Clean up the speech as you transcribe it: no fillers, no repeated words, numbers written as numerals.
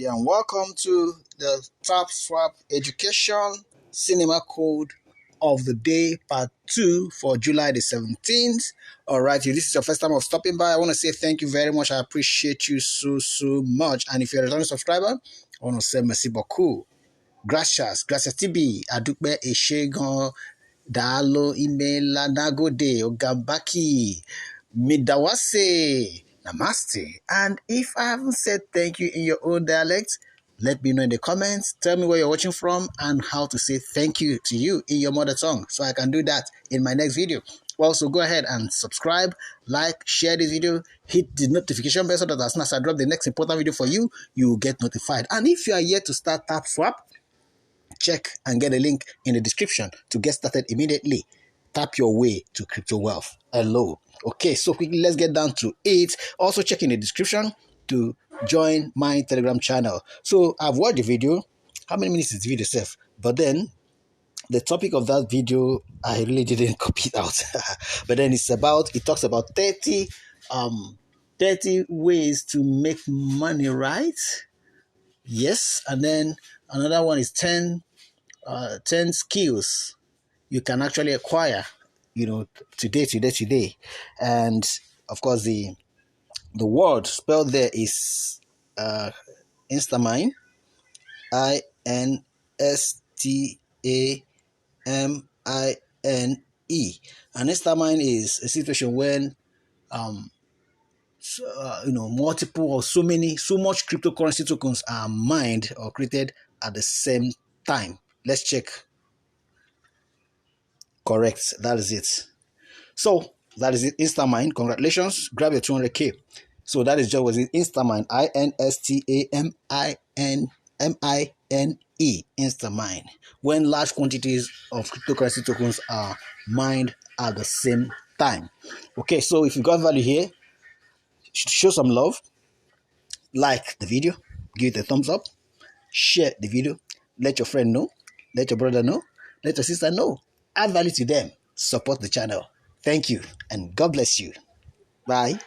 and welcome to the TAPSWAP Education Cinema Code of the Day Part 2 for July the 17th. All right, if this is your first time of stopping by, I want to say thank you very much. I appreciate you so much. And if you're a returning subscriber, I want to say merci beaucoup. Gracias TB, Adukbe Eshegon, Dalo Imela Nagode, Ogambaki, Midawase, Namaste. And if I haven't said thank you in your own dialect, let me know in the comments. Tell me where you're watching from and how to say thank you to you in your mother tongue so I can do that in my next video. Also, go ahead and subscribe, like, share this video, hit the notification bell so that as soon as I drop the next important video for you, you will get notified. And if you are yet to start TAPSWAP, check and get a link in the description to get started immediately. Tap your way to crypto wealth. Hello. Okay, so quickly, let's get down to it. Also, check in the description to join my Telegram channel. So I've watched the video. How many minutes is the video itself? But then the topic of that video, I really didn't copy it out. But then it talks about 30 ways to make money, right? Yes. And then another one is 10 skills you can actually acquire, today. And of course, the word spelled there is Instamine, INSTAMINE. And Instamine is a situation when multiple or so much cryptocurrency tokens are mined or created at the same time. Let's check. Correct. That is it. So that is it. Instamine. Congratulations. Grab your 200K. So that is just was it. Instamine. INSTAMINE. Instamine. When large quantities of cryptocurrency tokens are mined at the same time. Okay. So if you got value here, show some love. Like the video. Give it a thumbs up. Share the video. Let your friend know. Let your brother know. Let your sister know. Add value to them. Support the channel. Thank you and God bless you. Bye.